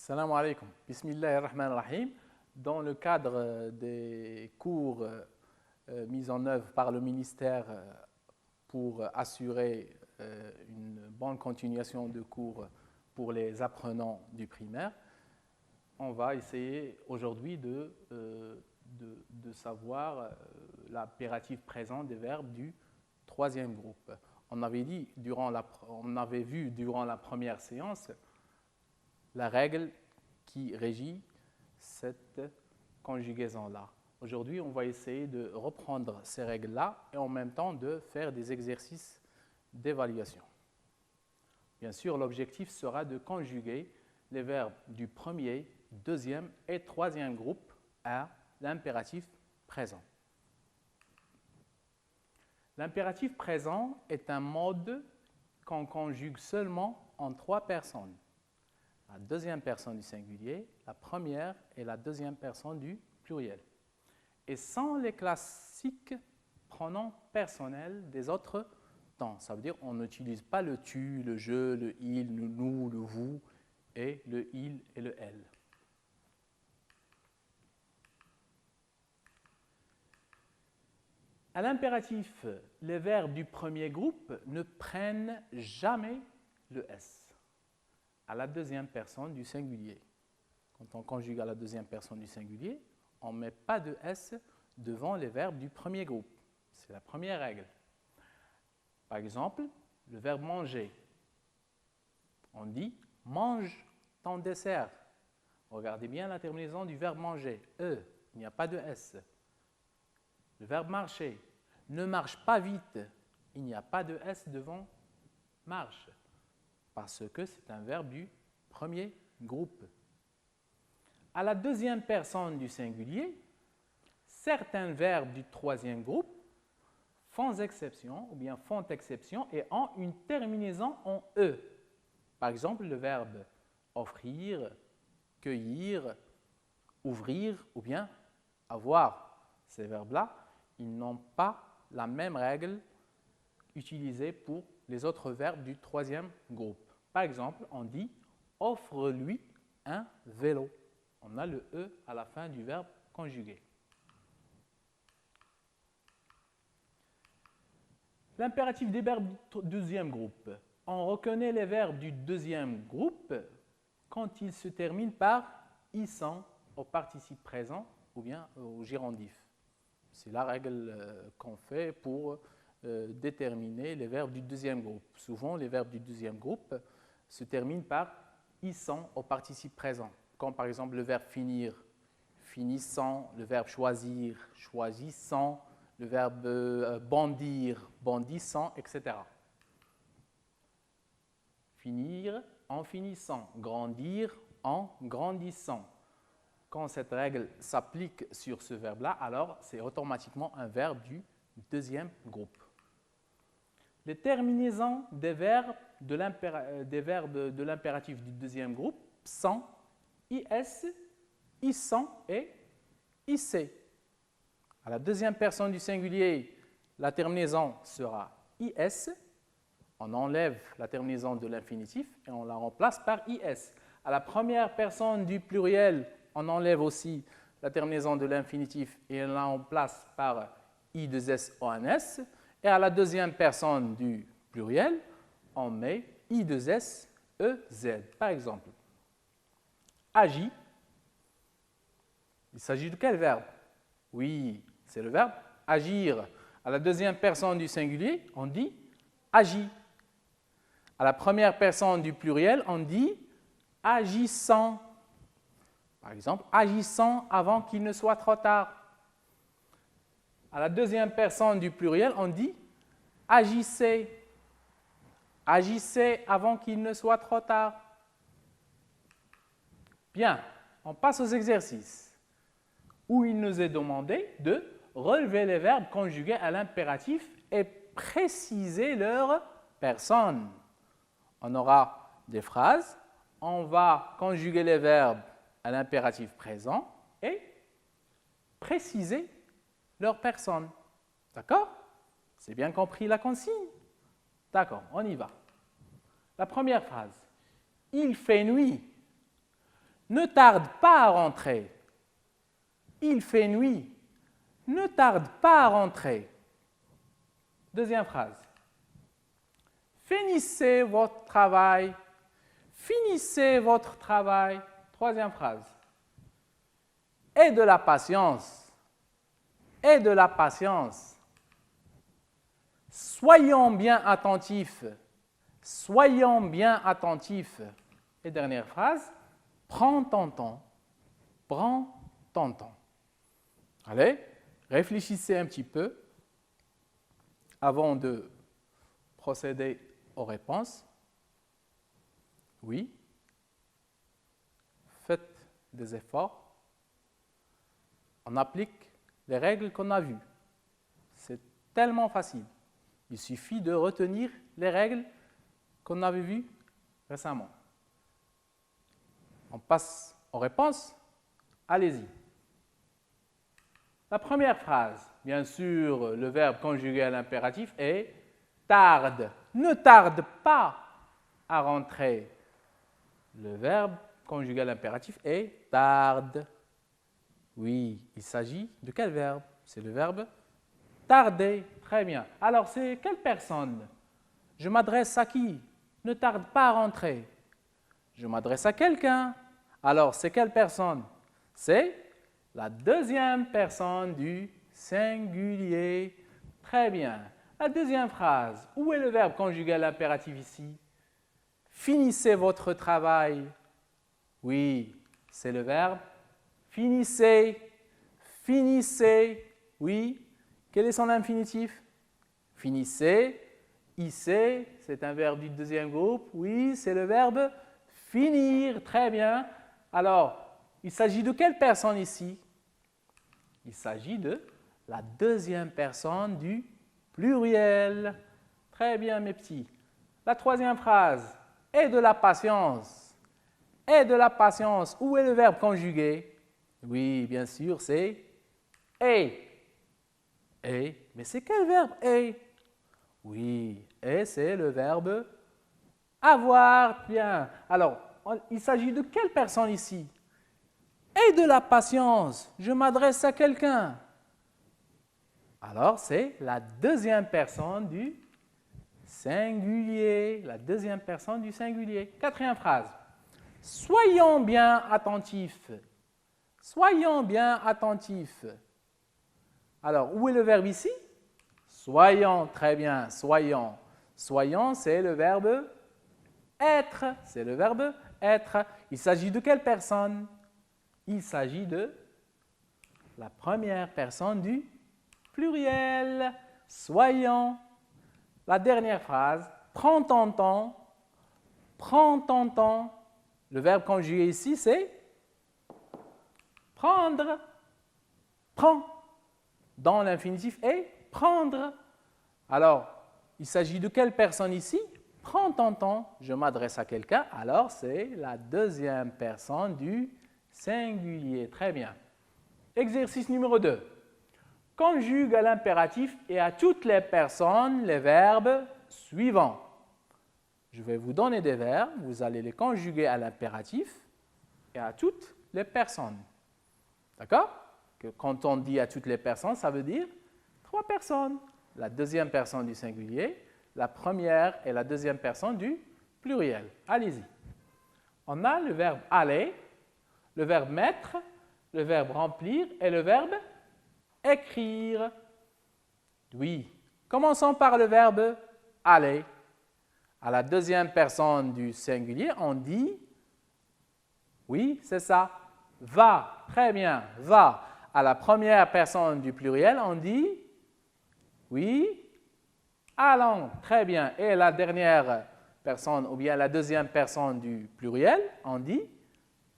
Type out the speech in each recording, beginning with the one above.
Salam alaikum. Bismillahirrahmanirrahim. Dans le cadre des cours mis en œuvre par le ministère pour assurer une bonne continuation de cours pour les apprenants du primaire, on va essayer aujourd'hui de savoir l'impératif présent des verbes du troisième groupe. On avait vu durant la première séance la règle qui régit cette conjugaison-là. Aujourd'hui, on va essayer de reprendre ces règles-là et en même temps de faire des exercices d'évaluation. Bien sûr, l'objectif sera de conjuguer les verbes du premier, deuxième et troisième groupe à l'impératif présent. L'impératif présent est un mode qu'on conjugue seulement en trois personnes. La deuxième personne du singulier, la première et la deuxième personne du pluriel. Et sans les classiques pronoms personnels des autres temps. Ça veut dire qu'on n'utilise pas le tu, le je, le il, le nous, le vous et le il et le elle. À l'impératif, les verbes du premier groupe ne prennent jamais le S. À la deuxième personne du singulier. Quand on conjugue à la deuxième personne du singulier, on ne met pas de S devant les verbes du premier groupe. C'est la première règle. Par exemple, le verbe manger. On dit « mange ton dessert ». Regardez bien la terminaison du verbe manger. E, il n'y a pas de S. Le verbe marcher. Ne marche pas vite. Il n'y a pas de S devant marche. Parce que c'est un verbe du premier groupe. À la deuxième personne du singulier, certains verbes du troisième groupe font exception et ont une terminaison en E. Par exemple, le verbe offrir, cueillir, ouvrir ou bien avoir. Ces verbes-là, ils n'ont pas la même règle utilisée pour les autres verbes du troisième groupe. Par exemple, on dit « offre-lui un vélo ». On a le « e » à la fin du verbe conjugué. L'impératif des verbes du deuxième groupe. On reconnaît les verbes du deuxième groupe quand ils se terminent par « issant » au participe présent ou bien au gérondif. C'est la règle qu'on fait pour déterminer les verbes du deuxième groupe. Souvent, les verbes du deuxième groupe se terminent par « issant » au participe présent, comme par exemple le verbe finir, finissant, le verbe choisir, choisissant, le verbe bondir, bondissant, etc. Finir en finissant, grandir en grandissant. Quand cette règle s'applique sur ce verbe-là, alors c'est automatiquement un verbe du deuxième groupe. Les terminaisons des verbes de l'impératif du deuxième groupe sont is, issant et issé. À la deuxième personne du singulier, la terminaison sera is. On enlève la terminaison de l'infinitif et on la remplace par is. À la première personne du pluriel, on enlève aussi la terminaison de l'infinitif et on la remplace par i2s-ons. Et à la deuxième personne du pluriel, on met i2s-ez. Par exemple, agit. Il s'agit de quel verbe? Oui, c'est le verbe agir. À la deuxième personne du singulier, on dit agit. À la première personne du pluriel, on dit agissant. Par exemple, agissant avant qu'il ne soit trop tard. À la deuxième personne du pluriel, on dit agissez. Agissez avant qu'il ne soit trop tard. Bien, on passe aux exercices où il nous est demandé de relever les verbes conjugués à l'impératif et préciser leur personne. On aura des phrases, on va conjuguer les verbes à l'impératif présent et préciser leur personne. D'accord? C'est bien compris la consigne? D'accord, on y va. La première phrase. Il fait nuit. ne tarde pas à rentrer. Il fait nuit. Ne tarde pas à rentrer. Deuxième phrase. Finissez votre travail. Finissez votre travail. Troisième phrase. Aie de la patience. Aie de la patience. Soyons bien attentifs. Soyons bien attentifs. Et dernière phrase. Prends ton temps. Prends ton temps. Allez, réfléchissez un petit peu avant de procéder aux réponses. Oui. Faites des efforts. On applique les règles qu'on a vues. C'est tellement facile. Il suffit de retenir les règles qu'on avait vues récemment. On passe aux réponses. Allez-y. La première phrase, bien sûr, le verbe conjugué à l'impératif est tarde. Ne tarde pas à rentrer. Le verbe conjugué à l'impératif est tarde. Oui, il s'agit de quel verbe? C'est le verbe tarder. Très bien. Alors, c'est quelle personne? Je m'adresse à qui? Ne tarde pas à rentrer. Je m'adresse à quelqu'un. Alors, c'est quelle personne? C'est la deuxième personne du singulier. Très bien. La deuxième phrase. Où est le verbe conjugué à l'impératif ici? Finissez votre travail. Oui, c'est le verbe finissez. Finissez. Oui. Quel est son infinitif? Finissez. Issez, c'est un verbe du deuxième groupe. Oui, c'est le verbe finir. Très bien. Alors, il s'agit de quelle personne ici? Il s'agit de la deuxième personne du pluriel. Très bien, mes petits. La troisième phrase. Aie de la patience. Aie de la patience. Où est le verbe conjugué? Oui, bien sûr, c'est aie. Aie. Mais c'est quel verbe aie? Oui, et c'est le verbe avoir. Bien. Alors, il s'agit de quelle personne ici? Aie de la patience. Je m'adresse à quelqu'un. Alors, c'est la deuxième personne du singulier. La deuxième personne du singulier. Quatrième phrase. Soyons bien attentifs. Soyons bien attentifs. Alors, où est le verbe ici? Soyons, très bien, soyons. Soyons, c'est le verbe être. C'est le verbe être. Il s'agit de quelle personne? Il s'agit de la première personne du pluriel. Soyons. La dernière phrase. Prends ton temps. Prends ton temps. Le verbe conjugué ici, c'est prendre. Prends. Dans l'infinitif est prendre. Alors, il s'agit de quelle personne ici? Prends ton temps, je m'adresse à quelqu'un, alors c'est la deuxième personne du singulier. Très bien. Exercice numéro 2. Conjugue à l'impératif et à toutes les personnes les verbes suivants. Je vais vous donner des verbes, vous allez les conjuguer à l'impératif et à toutes les personnes. D'accord? Que quand on dit à toutes les personnes, ça veut dire 3 personnes. La deuxième personne du singulier, la première et la deuxième personne du pluriel. Allez-y. On a le verbe aller, le verbe mettre, le verbe remplir et le verbe écrire. Oui. Commençons par le verbe aller. À la deuxième personne du singulier, on dit, oui, c'est ça, va. Très bien, va. À la première personne du pluriel, on dit, oui, allons. Très bien. Et la dernière personne, ou bien la deuxième personne du pluriel, on dit,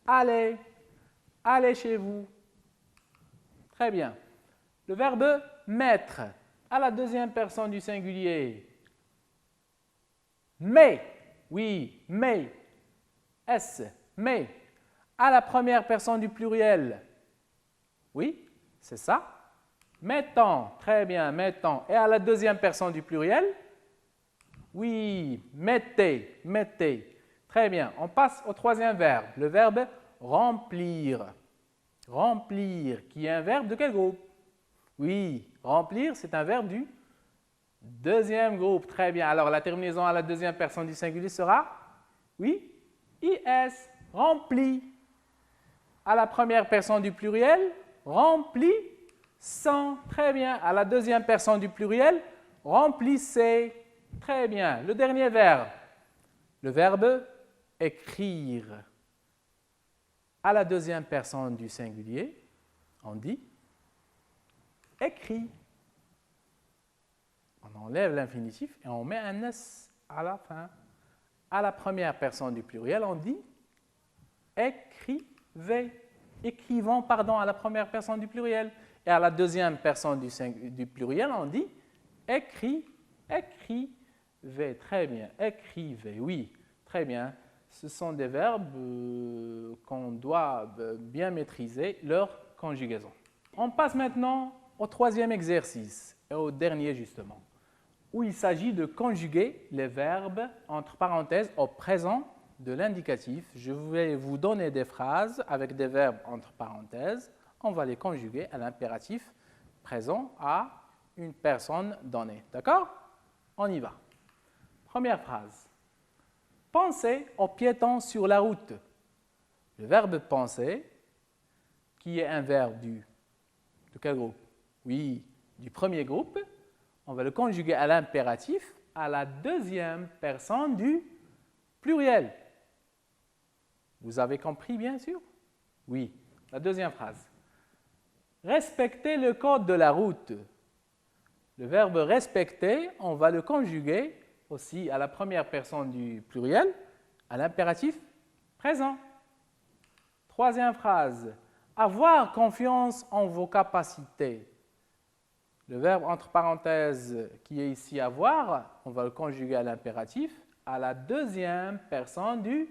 allez. Allez chez vous. Très bien. Le verbe mettre. À la deuxième personne du singulier, mais. Oui, mais. S. Mais. À la première personne du pluriel, oui, c'est ça. Mettons, très bien, mettons. Et à la deuxième personne du pluriel? Oui, mettez, mettez. Très bien, on passe au troisième verbe, le verbe remplir. Remplir, qui est un verbe de quel groupe? Oui, remplir, c'est un verbe du deuxième groupe. Très bien. Alors, la terminaison à la deuxième personne du singulier sera? Oui, IS, rempli. À la première personne du pluriel, rempli, sans. Très bien. À la deuxième personne du pluriel, remplissez. Très bien. Le dernier verbe, le verbe écrire. À la deuxième personne du singulier, on dit écrit. On enlève l'infinitif et on met un S à la fin. À la première personne du pluriel, on dit écrivez. Écrivons, pardon, à la première personne du pluriel. Et à la deuxième personne du pluriel, on dit écrivez. Très bien. Écrivez, oui. Très bien. Ce sont des verbes qu'on doit bien maîtriser leur conjugaison. On passe maintenant au troisième exercice et au dernier justement, où il s'agit de conjuguer les verbes entre parenthèses au présent de l'indicatif. Je vais vous donner des phrases avec des verbes entre parenthèses. On va les conjuguer à l'impératif présent à une personne donnée. D'accord? On y va. Première phrase. Pensez aux piétons sur la route. Le verbe penser, qui est un verbe de quel groupe? Oui, du premier groupe. On va le conjuguer à l'impératif à la deuxième personne du pluriel. Vous avez compris, bien sûr? Oui. La deuxième phrase. Respectez le code de la route. Le verbe respecter, on va le conjuguer aussi à la première personne du pluriel, à l'impératif présent. Troisième phrase. Avoir confiance en vos capacités. Le verbe entre parenthèses qui est ici avoir, on va le conjuguer à l'impératif à la deuxième personne du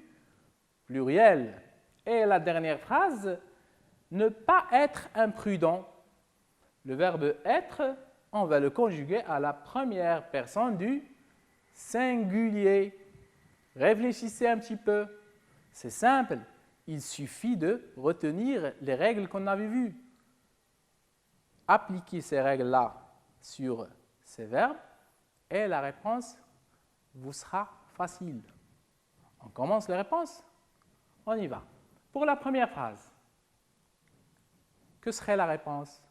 pluriel. Et la dernière phrase, ne pas être imprudent. Le verbe être, on va le conjuguer à la première personne du singulier. Réfléchissez un petit peu. C'est simple. Il suffit de retenir les règles qu'on avait vues. Appliquez ces règles-là sur ces verbes et la réponse vous sera facile. On commence les réponses? On y va. Pour la première phrase, que serait la réponse?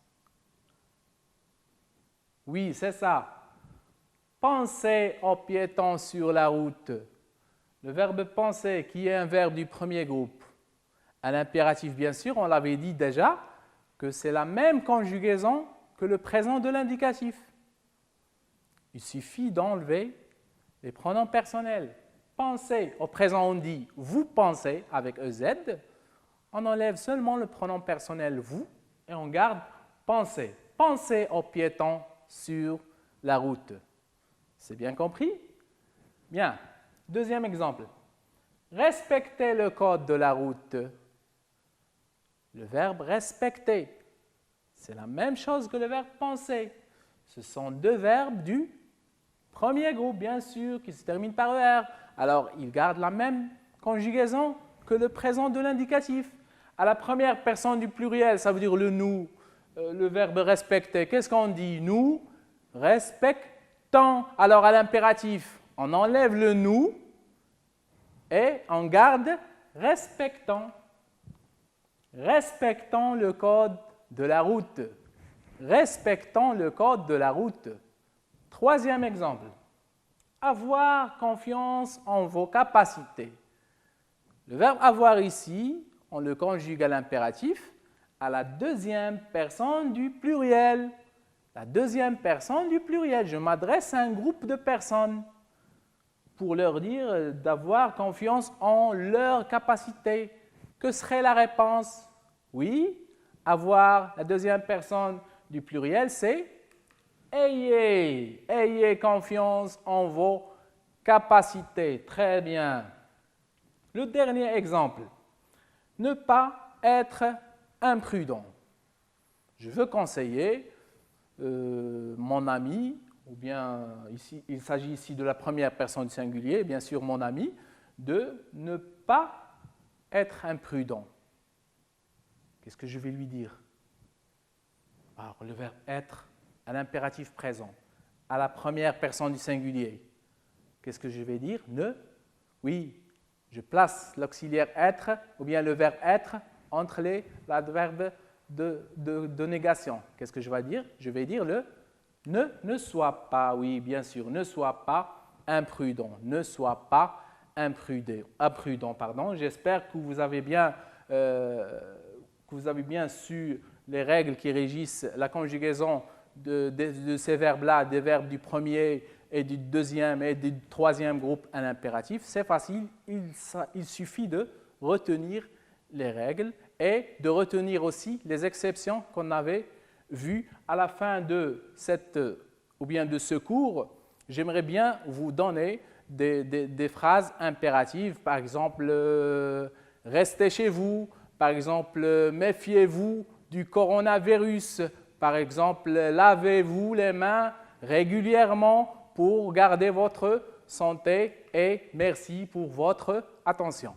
Oui, c'est ça. Pensez aux piétons sur la route. Le verbe penser, qui est un verbe du premier groupe. À l'impératif, bien sûr, on l'avait dit déjà, que c'est la même conjugaison que le présent de l'indicatif. Il suffit d'enlever les pronoms personnels. Pensez, au présent on dit « vous pensez » avec EZ. On enlève seulement le pronom personnel « vous » et on garde « pensez ». Pensez aux piétons sur la route. C'est bien compris? Bien. Deuxième exemple. Respectez le code de la route. Le verbe respecter, c'est la même chose que le verbe penser. Ce sont deux verbes du premier groupe, bien sûr, qui se terminent par ER. Alors, ils gardent la même conjugaison que le présent de l'indicatif. À la première personne du pluriel, ça veut dire le nous, le verbe respecter. Qu'est-ce qu'on dit? Nous respectons. Alors, à l'impératif, on enlève le nous et on garde respectons. Respectons le code de la route. Respectons le code de la route. Troisième exemple. Avoir confiance en vos capacités. Le verbe avoir ici, on le conjugue à l'impératif à la deuxième personne du pluriel. La deuxième personne du pluriel. Je m'adresse à un groupe de personnes pour leur dire d'avoir confiance en leurs capacités. Que serait la réponse? Oui, avoir, la deuxième personne du pluriel, c'est ayez confiance en vos capacités. Très bien. Le dernier exemple, ne pas être imprudent. Je veux conseiller mon ami, ou bien ici, il s'agit ici de la première personne du singulier, bien sûr mon ami, de ne pas être imprudent. qu'est-ce que je vais lui dire? Alors, le verbe être à l'impératif présent, à la première personne du singulier. Qu'est-ce que je vais dire? Ne. Oui, je place l'auxiliaire être ou bien le verbe être entre les adverbes de négation. Qu'est-ce que je vais dire? Je vais dire le ne sois pas, oui, bien sûr, ne sois pas imprudent, ne sois pas imprudent, pardon. J'espère que vous avez bien su les règles qui régissent la conjugaison de ces verbes-là, des verbes du premier et du deuxième et du troisième groupe à l'impératif. C'est facile, il suffit de retenir les règles et de retenir aussi les exceptions qu'on avait vues à la fin de ce cours. J'aimerais bien vous donner des phrases impératives, par exemple, restez chez vous, par exemple, méfiez-vous du coronavirus, par exemple, lavez-vous les mains régulièrement pour garder votre santé et merci pour votre attention.